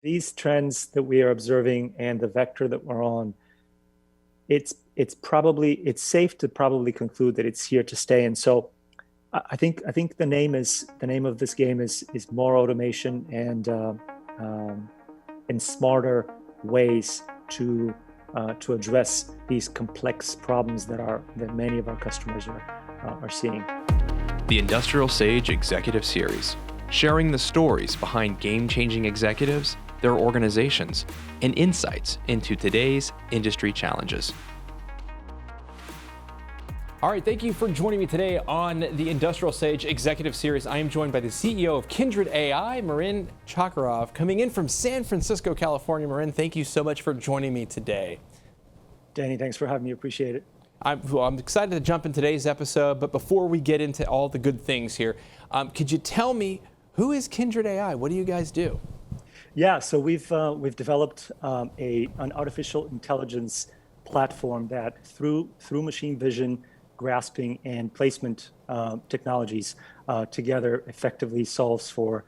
These trends that we are observing and the vector that we're on, it's safe to probably conclude that it's here to stay. And so I think the name of this game is more automation and smarter ways to address these complex problems that many of our customers are seeing. The Industrial Sage Executive Series, sharing the stories behind game-changing executives, their organizations, and insights into today's industry challenges. All right, thank you for joining me today on the Industrial Sage Executive Series. I am joined by the CEO of Kindred AI, Marin Tchakarov, coming in from San Francisco, California. Marin, thank you so much for joining me today. Danny, thanks for having me. Appreciate it. I'm excited to jump in today's episode, but before we get into all the good things here, could you tell me, who is Kindred AI? What do you guys do? Yeah, so we've developed an artificial intelligence platform that through machine vision, grasping, and placement technologies together effectively solves for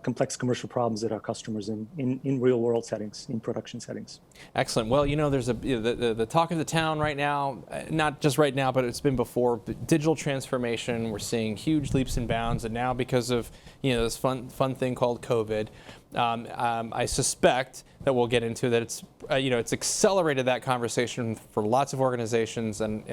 complex commercial problems that our customers in real world settings, in production settings. Excellent. Well, there's the talk of the town right now, not just right now, but it's been before, digital transformation. We're seeing huge leaps and bounds, and now because of this fun thing called COVID, I suspect that we'll get into that. It's accelerated that conversation for lots of organizations, and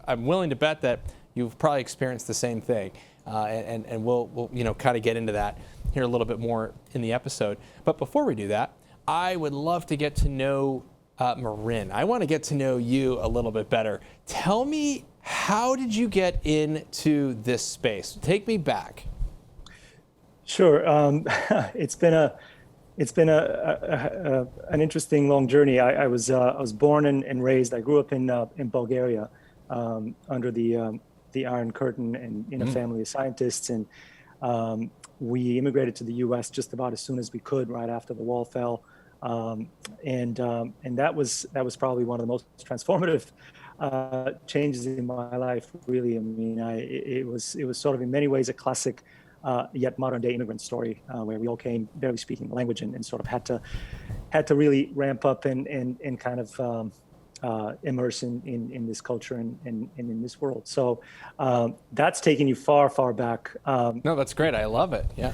I'm willing to bet that you've probably experienced the same thing. And we'll kind of get into that here a little bit more in the episode. But before we do that, I would love to get to know Marin. I want to get to know you a little bit better. Tell me, how did you get into this space? Take me back. Sure. It's been an interesting long journey. I was born and raised. I grew up in Bulgaria under the Iron Curtain and in a family of scientists, and we immigrated to the U.S. just about as soon as we could, right after the wall fell, and that was probably one of the most transformative changes in my life. Really, I mean, it was sort of in many ways a classic yet modern day immigrant story where we all came barely speaking the language and sort of had to really ramp up and kind of immerse in this culture and in this world. So that's taken you far back. No, that's great. I love it. Yeah.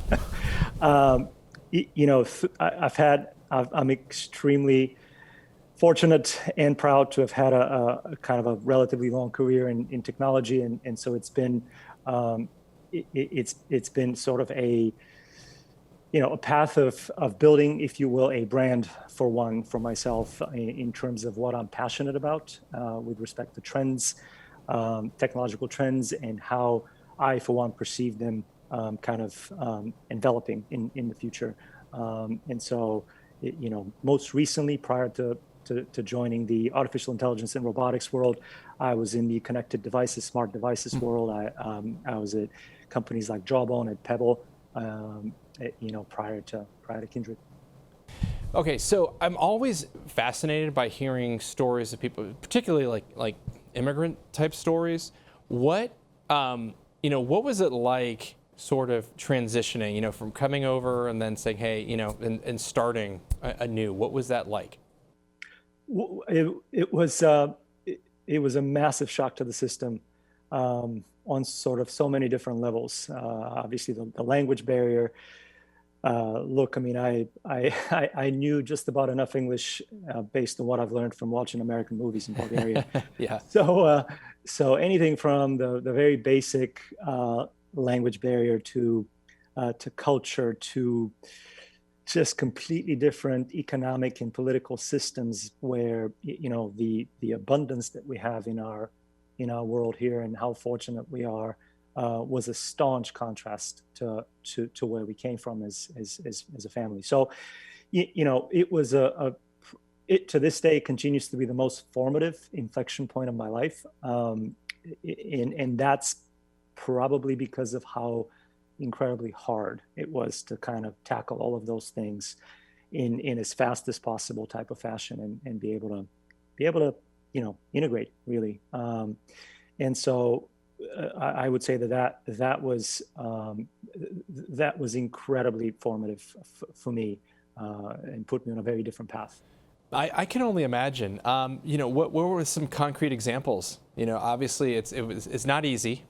I'm extremely fortunate and proud to have had a kind of a relatively long career in technology, and so it's been sort of a path of building, if you will, a brand for myself in terms of what I'm passionate about with respect to trends, technological trends, and how I, for one, perceive them kind of enveloping in the future. And so, most recently, prior to joining the artificial intelligence and robotics world, I was in the connected devices, smart devices world. I was at companies like Jawbone, at Pebble, prior to Kindred. Okay, so I'm always fascinated by hearing stories of people, particularly like immigrant type stories. What was it like, sort of transitioning, from coming over and then saying, hey, and starting anew? What was that like? It was a massive shock to the system on sort of so many different levels. Obviously, the language barrier. Look, I mean, I knew just about enough English based on what I've learned from watching American movies in Bulgaria. Yeah. So anything from the very basic language barrier to culture, to just completely different economic and political systems, where the abundance that we have in our world here and how fortunate we are was a staunch contrast to where we came from as a family. So it was it to this day continues to be the most formative inflection point of my life, and that's probably because of how incredibly hard it was to kind of tackle all of those things in as fast as possible type of fashion and be able to integrate really. And so I would say that was incredibly formative for me. and put me on a very different path. I can only imagine. What were some concrete examples? Obviously it's not easy.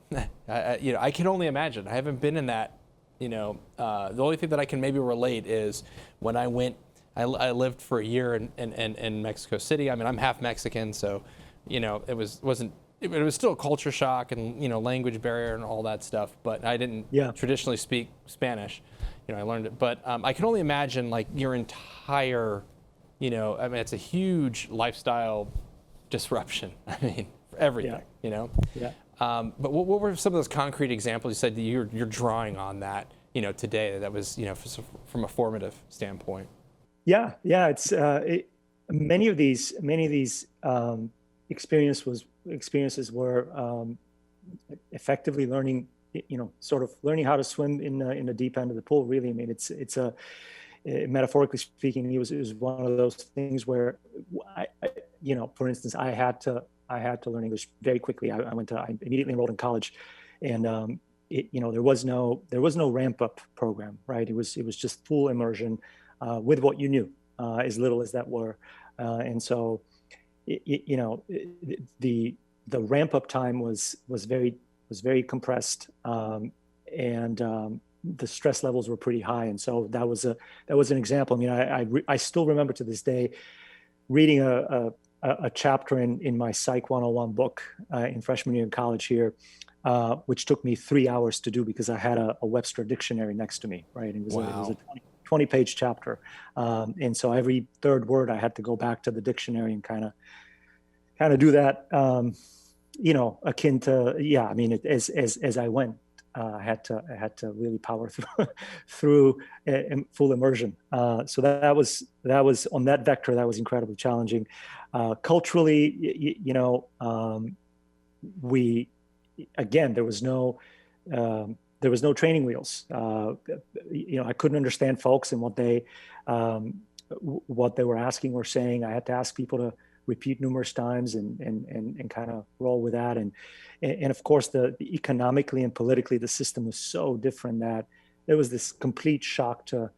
I can only imagine. I haven't been in that. The only thing that I can maybe relate is when I went. I lived for a year in Mexico City. I mean, I'm half Mexican, so it was still a culture shock and language barrier and all that stuff. But I didn't traditionally speak Spanish. I learned it, but I can only imagine like your entire. I mean, it's a huge lifestyle disruption. I mean, for everything. Yeah. But what were some of those concrete examples you said that you're drawing on that today that was from a formative standpoint? Yeah. It's many of these experiences were effectively learning, sort of learning how to swim in the deep end of the pool. Really, I mean, it's a metaphorically speaking, it was one of those things where, for instance, I had to learn English very quickly. I immediately enrolled in college, and there was no ramp up program, right? It was just full immersion with what you knew, as little as that were, and so the ramp up time was very compressed, and the stress levels were pretty high, and so that was an example. I mean, I still remember to this day reading a chapter in my Psych 101 book in freshman year in college here, which took me 3 hours to do because I had a Webster dictionary next to me. Right, it was a 20-page chapter, and so every third word I had to go back to the dictionary and kind of do that. Akin to I mean, as I went. I had to really power through full immersion. So that was on that vector. That was incredibly challenging. Culturally, there was no training wheels. I couldn't understand folks and what they were asking or saying. I had to ask people to repeat numerous times and kind of roll with that. And of course, the economically and politically, the system was so different that there was this complete shock to,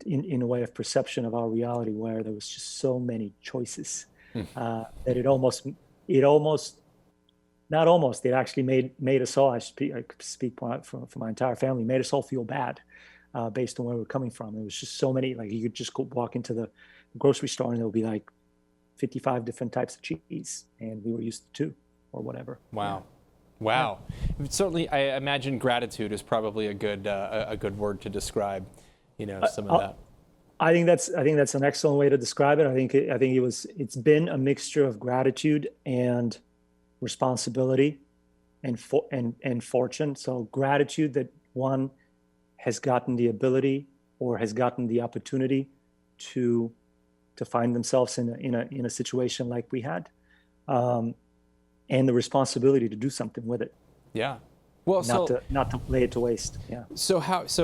in a way of perception of our reality, where there was just so many choices that it actually made us all, I speak for my entire family, made us all feel bad based on where we're coming from. It was just so many, like you could just go walk into the grocery store and there would be like 55 different types of cheese, and we were used to 2 or whatever. Wow. Yeah. Certainly, I imagine gratitude is probably a good word to describe, some of that. I think that's an excellent way to describe it. I think it's been a mixture of gratitude and responsibility and fortune. So gratitude that one has gotten the ability or has gotten the opportunity to find themselves in a situation like we had, and the responsibility to do something with it. Yeah. Well, not to lay it to waste. Yeah. So that's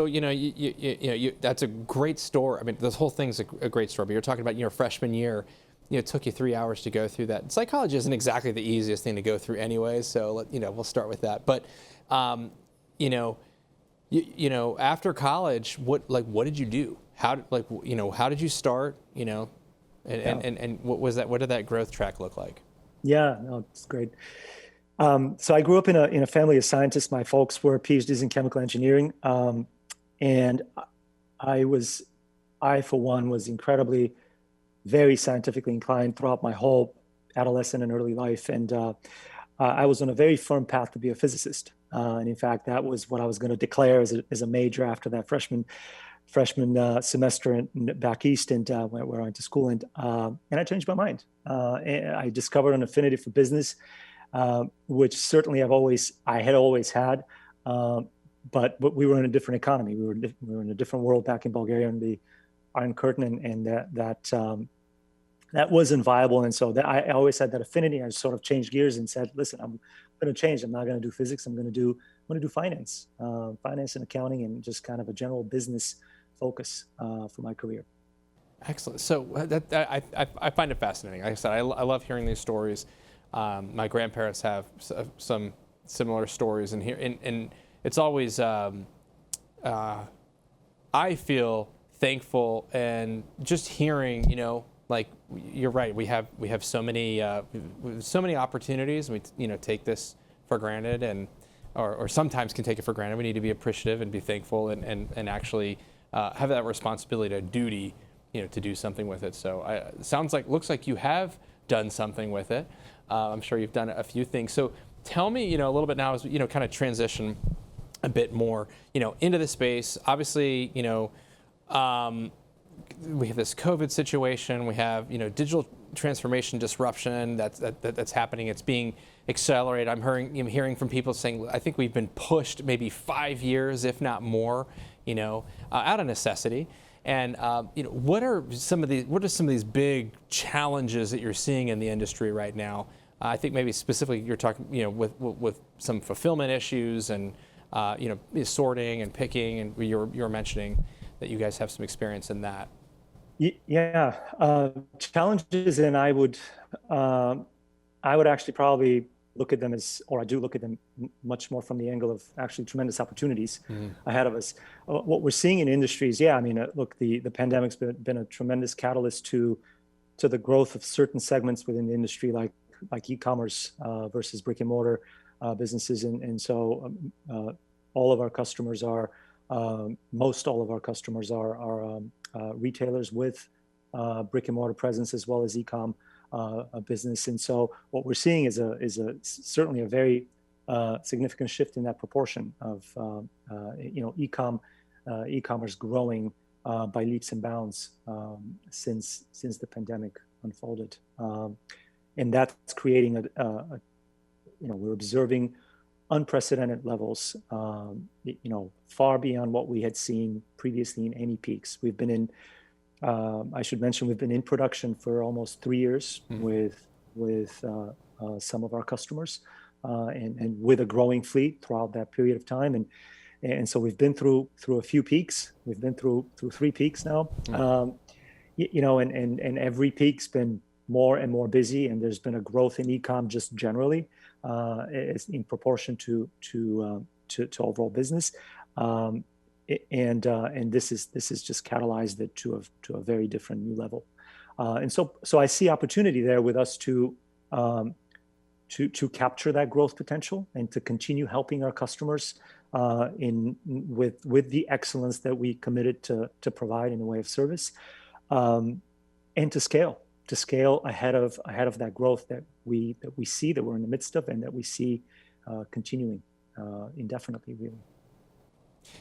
a great story. I mean, this whole thing's a great story. But you're talking about your freshman year. It took you 3 hours to go through that. Psychology isn't exactly the easiest thing to go through, anyway. So we'll start with that. But after college, what did you do? How did you start? And what was that? What did that growth track look like? Yeah, no, it's great. So I grew up in a family of scientists. My folks were PhDs in chemical engineering, and I for one was incredibly, very scientifically inclined throughout my whole adolescent and early life, and I was on a very firm path to be a physicist. And in fact, that was what I was going to declare as a major after that freshman semester back east, and where I went to school, and I changed my mind. And I discovered an affinity for business, which certainly I had always had, but we were in a different economy. We were in a different world back in Bulgaria in the Iron Curtain, and that wasn't viable. And so I always had that affinity. I sort of changed gears and said, listen, I'm going to change. I'm not going to do physics. I'm going to do finance, finance and accounting, and just kind of a general business focus for my career. Excellent. So I find it fascinating. Like I said, I love hearing these stories. My grandparents have some similar stories, and it's always I feel thankful, and just hearing, like you're right, we have so many opportunities. We take this for granted, and or sometimes can take it for granted. We need to be appreciative and be thankful, and actually have that responsibility, a duty, to do something with it. So looks like you have done something with it. I'm sure you've done a few things. So tell me, a little bit now as kind of transition a bit more, into the space. Obviously, we have this COVID situation. We have, digital transformation disruption that's happening. It's being accelerated. I'm hearing from people saying, I think we've been pushed maybe 5 years, if not more, out of necessity. And what are some of these big challenges that you're seeing in the industry right now? I think maybe specifically you're talking, with some fulfillment issues and sorting and picking, and you were mentioning that you guys have some experience in that. Yeah, challenges, and I would actually probably look at them as, or I do look at them much more from the angle of actually tremendous opportunities ahead of us. What we're seeing in industries, look, the pandemic's been a tremendous catalyst to the growth of certain segments within the industry, like e-commerce versus brick and mortar businesses, and so all of our customers are, most all of our customers are retailers with brick and mortar presence as well as e-com business. And so what we're seeing is certainly a very significant shift in that proportion of e-commerce growing by leaps and bounds since the pandemic unfolded, and that's creating we're observing unprecedented levels, far beyond what we had seen previously in any peaks. We've been in, I should mention, we've been in production for almost 3 years with some of our customers, and with a growing fleet throughout that period of time. And so we've been through a few peaks. We've been through 3 peaks now, and every peak's been more and more busy, and there's been a growth in e-com just generally, in proportion to overall business, and this is just catalyzed it to a very different new level, and so I see opportunity there with us to capture that growth potential and to continue helping our customers with the excellence that we committed to provide in the way of service, and to scale ahead of that growth that we see, that we're in the midst of, and that we see continuing indefinitely, really.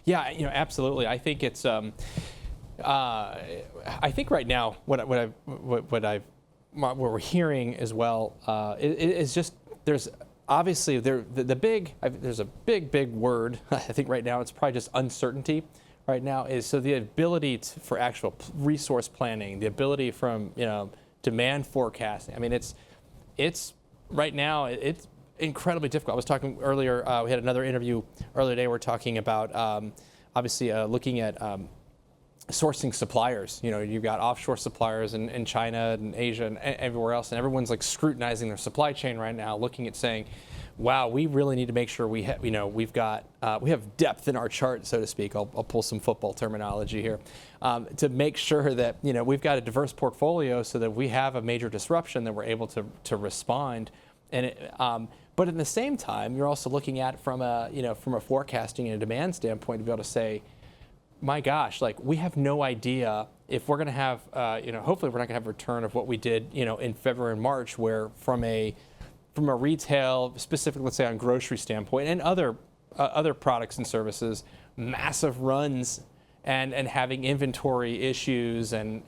Yeah, absolutely. I think it's I think right now what we're hearing as well is just there's obviously there's a big word. I think right now it's probably just uncertainty. Right now is so the ability for actual resource planning, the ability from demand forecasting. I mean, it's right now it's incredibly difficult. I was talking earlier. We had another interview earlier today. We're talking about obviously looking at sourcing suppliers. You've got offshore suppliers in China and Asia and everywhere else, and everyone's like scrutinizing their supply chain right now, looking at saying, wow, we really need to make sure we have, we have depth in our chart, so to speak. I'll pull some football terminology here, to make sure that we've got a diverse portfolio, so that we have a major disruption that we're able to respond. And but at the same time, you're also looking at from a forecasting and a demand standpoint to be able to say, my gosh, like we have no idea if we're going to have, hopefully we're not going to have a return of what we did, in February and March, where from a retail, specifically, let's say on grocery standpoint and other products and services, massive runs and having inventory issues and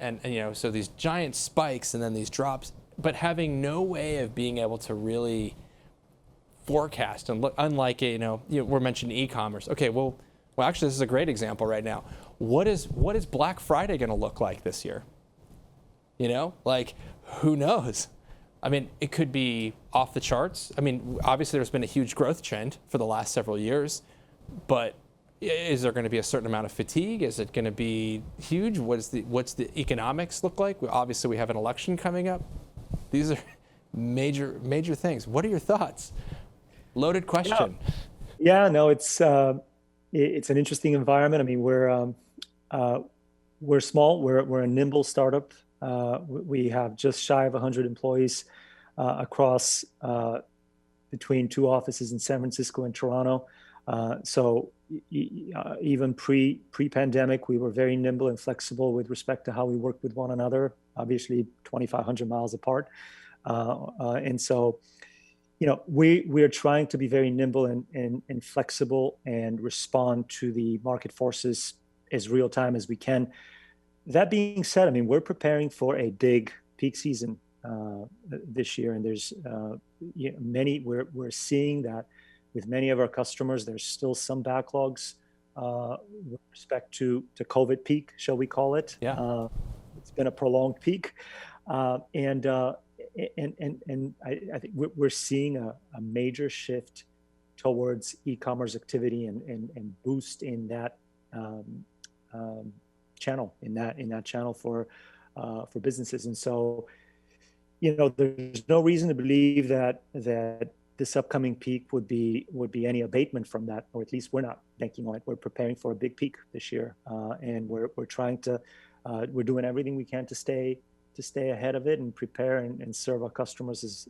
so these giant spikes and then these drops, but having no way of being able to really forecast and look, unlike we're mentioning e-commerce. Okay, well, actually, this is a great example right now. What is Black Friday going to look like this year? Like, who knows? I mean, it could be off the charts. I mean, obviously there's been a huge growth trend for the last several years, but is there going to be a certain amount of fatigue? Is it going to be huge? What's the economics look like? Obviously, we have an election coming up. These are major things. What are your thoughts? Loaded question. Yeah, no, it's an interesting environment. I mean, we're small. We're a nimble startup. We have just shy of 100 employees across between two offices in San Francisco and Toronto. So even pre-pandemic, we were very nimble and flexible with respect to how we work with one another. Obviously, 2,500 miles apart, and so we are trying to be very nimble and flexible and respond to the market forces as real time as we can. That being said, I mean, we're preparing for a big peak season this year, and there's many. We're seeing that with many of our customers, there's still some backlogs with respect to COVID peak, shall we call it? Yeah. It's been a prolonged peak, and I think we're seeing a major shift towards e-commerce activity and boost in that channel for businesses. And so, there's no reason to believe that this upcoming peak would be any abatement from that, or at least we're not banking on it. We're preparing for a big peak this year, and we're trying to we're doing everything we can to stay ahead of it and prepare and serve our customers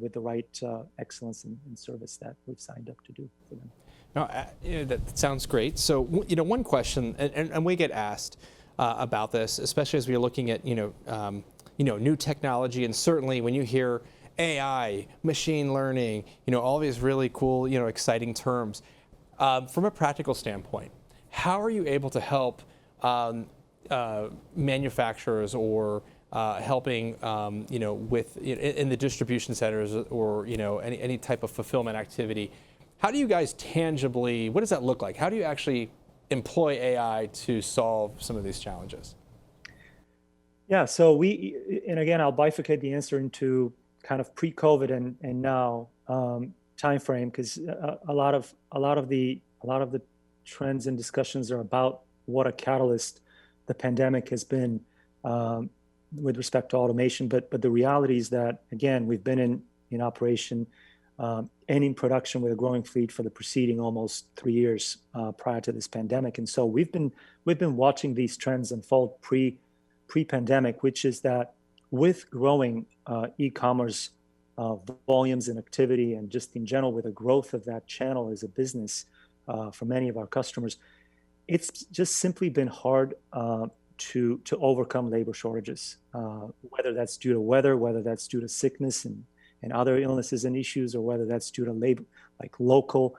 with the right excellence and service that we've signed up to do for them. No, that sounds great. So, one question, and we get asked about this, especially as we're looking at, new technology, and certainly when you hear AI, machine learning, all these really cool, exciting terms. From a practical standpoint, how are you able to help manufacturers or helping, with in the distribution centers or any type of fulfillment activity? How do you guys tangibly? What does that look like? How do you actually employ AI to solve some of these challenges? Yeah, so and again, I'll bifurcate the answer into kind of pre-COVID and now time frame, because a lot of the trends and discussions are about what a catalyst the pandemic has been with respect to automation. But the reality is that, again, we've been in operation and in production with a growing fleet for the preceding almost 3 years prior to this pandemic. And so we've been watching these trends unfold pre-pandemic, which is that with growing e-commerce volumes and activity, and just in general with the growth of that channel as a business for many of our customers, it's just simply been hard to overcome labor shortages, whether that's due to weather, whether that's due to sickness and other illnesses and issues, or whether that's due to labor, like local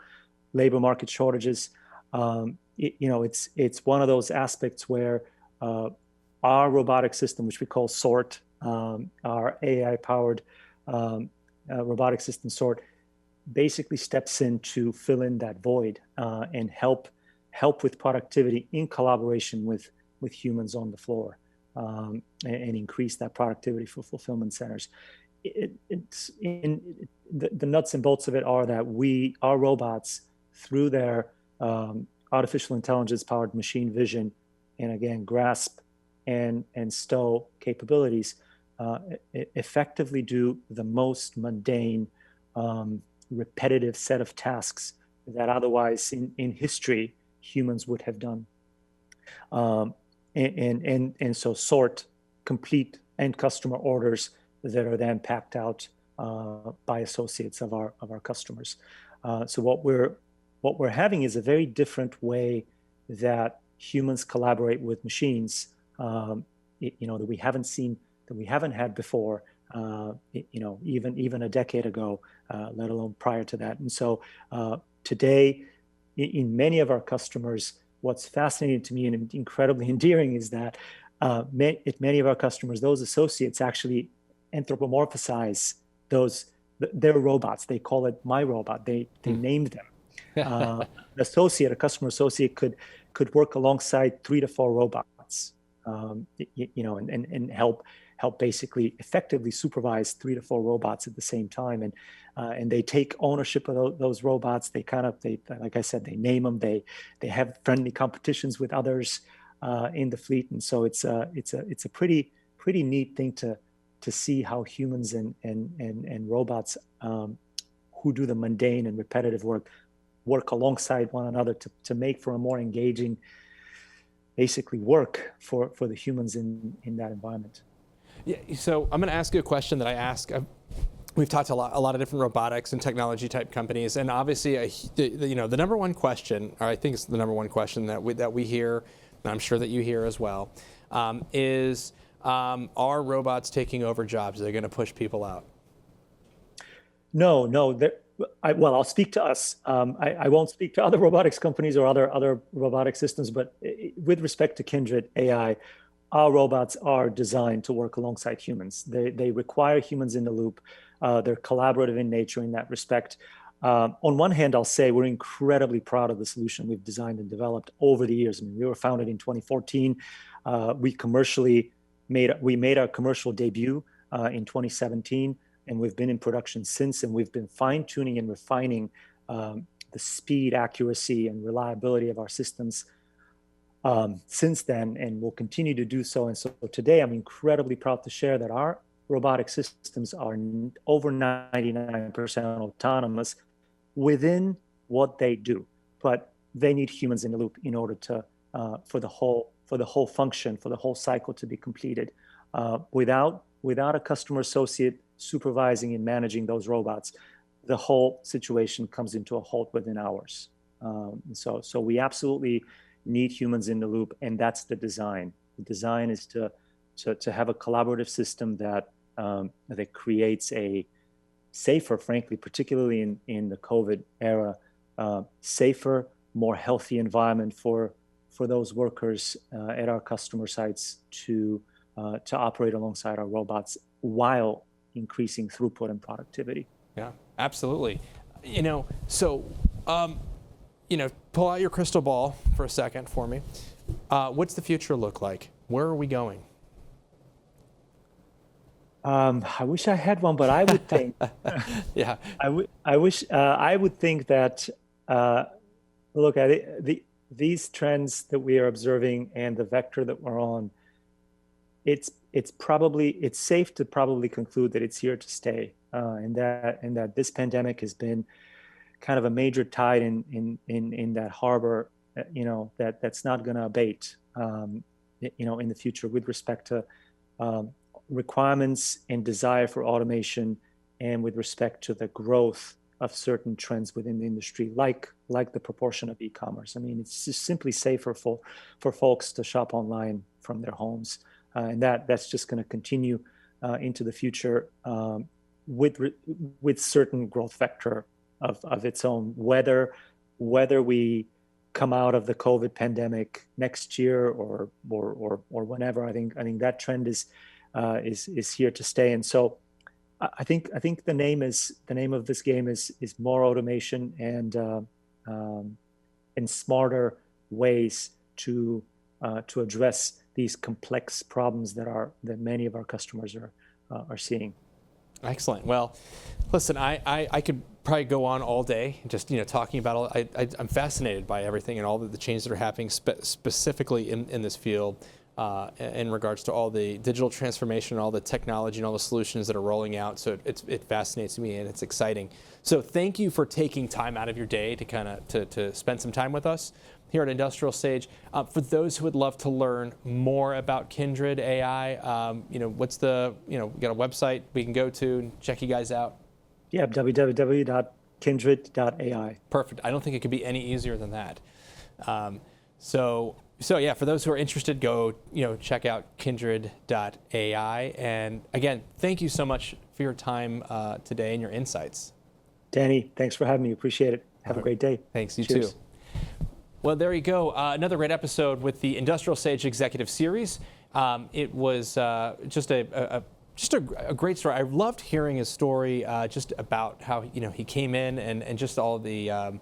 labor market shortages. It's one of those aspects where our robotic system, which we call SORT, our AI-powered robotic system SORT, basically steps in to fill in that void and help with productivity in collaboration with humans on the floor, and increase that productivity for fulfillment centers. The nuts and bolts of it are that our robots, through their artificial intelligence-powered machine vision, and again, grasp and stow capabilities, effectively do the most mundane, repetitive set of tasks that otherwise in history humans would have done. And so SORT complete end customer orders that are then packed out by associates of our customers. So what we're having is a very different way that humans collaborate with machines, that we haven't had before, even a decade ago, let alone prior to that. And so today, in many of our customers, what's fascinating to me and incredibly endearing is that many of our customers, those associates actually anthropomorphize their robots. They call it my robot. They named them. A customer associate could work alongside 3 to 4 robots, and help basically effectively supervise 3 to 4 robots at the same time. And they take ownership of those robots. They like I said, they name them. They have friendly competitions with others in the fleet. And so it's a pretty neat thing to see how humans and robots who do the mundane and repetitive work alongside one another to make for a more engaging basically work for the humans in that environment. Yeah, so I'm going to ask you a question that I ask. We've talked to a lot of different robotics and technology type companies, and obviously, the number one question, or I think it's the number one question that we hear, and I'm sure that you hear as well, is are robots taking over jobs? Are they going to push people out? No. Well, I'll speak to us. I won't speak to other robotics companies or other robotic systems, but with respect to Kindred AI, our robots are designed to work alongside humans. They require humans in the loop. They're collaborative in nature in that respect. On one hand, I'll say we're incredibly proud of the solution we've designed and developed over the years. I mean, we were founded in 2014. We made our commercial debut in 2017, and we've been in production since. And we've been fine-tuning and refining the speed, accuracy, and reliability of our systems since then, and we'll continue to do so. And so today, I'm incredibly proud to share that our robotic systems are over 99% autonomous within what they do, but they need humans in the loop in order to for the whole function, for the whole cycle to be completed. Without a customer associate supervising and managing those robots, the whole situation comes into a halt within hours. So we absolutely need humans in the loop, and that's the design. The design is to have a collaborative system that creates a safer, frankly, particularly in the COVID era, safer, more healthy environment for those workers at our customer sites to operate alongside our robots while increasing throughput and productivity. Yeah, absolutely. So. Pull out your crystal ball for a second for me. What's the future look like? Where are we going? I wish I had one, but I would think. Yeah. I would think that. Look at it. These trends that we are observing and the vector that we're on. It's safe to probably conclude that it's here to stay, and that this pandemic has been kind of a major tide in that harbor, that's not going to abate, in the future with respect to requirements and desire for automation, and with respect to the growth of certain trends within the industry, like the proportion of e-commerce. I mean, it's just simply safer for folks to shop online from their homes, and that's just going to continue into the future with certain growth vector of its own. Whether we come out of the COVID pandemic next year or whenever, I think that trend is here to stay. And so I think the name of this game is more automation and smarter ways to address these complex problems that many of our customers are seeing. Excellent. Well, listen, I could probably go on all day just talking about all. I'm fascinated by everything and all the changes that are happening specifically in this field in regards to all the digital transformation, all the technology, and all the solutions that are rolling out. So it fascinates me and it's exciting. So thank you for taking time out of your day to to spend some time with us here at IndustrialSage. For those who would love to learn more about Kindred AI, what's we got a website we can go to and check you guys out? Yeah, www.kindred.ai. Perfect. I don't think it could be any easier than that. So yeah, for those who are interested, go check out Kindred.ai. And again, thank you so much for your time today and your insights. Danny, thanks for having me. Appreciate it. Have a great day. Thanks. You Cheers. too. Well, there you go. Another great episode with the IndustrialSage Executive Series. It was just a great story. I loved hearing his story, just about how he came in and just all the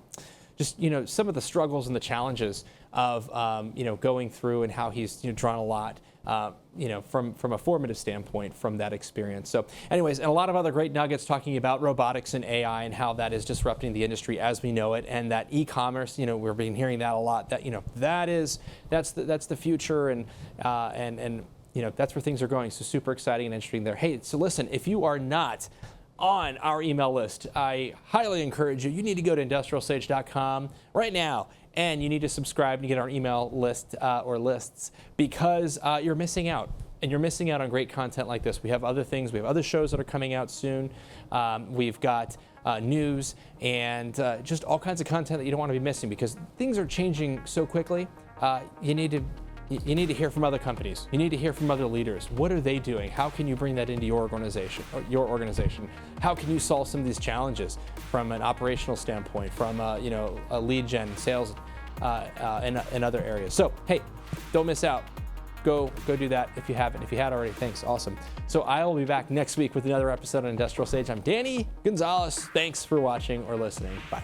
some of the struggles and the challenges of going through, and how he's drawn a lot from a formative standpoint from that experience. So anyways, and a lot of other great nuggets talking about robotics and AI and how that is disrupting the industry as we know it, and that e-commerce, we've been hearing that a lot, that that's the future, and that's where things are going. So super exciting and interesting there. Hey, so listen, if you are not on our email list, I highly encourage you need to go to IndustrialSage.com right now And you need to subscribe and get our email list or lists, because you're missing out. And you're missing out on great content like this. We have other things. We have other shows that are coming out soon. We've got news and just all kinds of content that you don't want to be missing, because things are changing so quickly. You need to hear from other companies. You need to hear from other leaders. What are they doing? How can you bring that into your organization? How can you solve some of these challenges from an operational standpoint, from a lead gen, sales, and other areas? So hey, don't miss out. Go do that if you haven't. If you had already, thanks, awesome. So I will be back next week with another episode on Industrial Sage. I'm Danny Gonzalez. Thanks for watching or listening. Bye.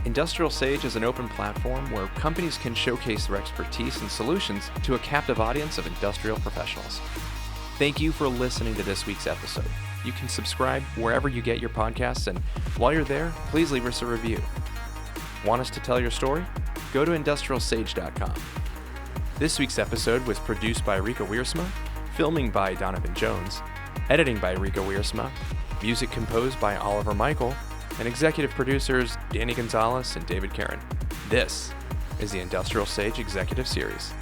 Industrial Sage is an open platform where companies can showcase their expertise and solutions to a captive audience of industrial professionals. Thank you for listening to this week's episode. You can subscribe wherever you get your podcasts, and while you're there, please leave us a review. Want us to tell your story? Go to IndustrialSage.com. This week's episode was produced by Rika Wiersma, filming by Donovan Jones, editing by Rika Wiersma, music composed by Oliver Michael, and executive producers Danny Gonzalez and David Karen. This is the Industrial Sage Executive Series.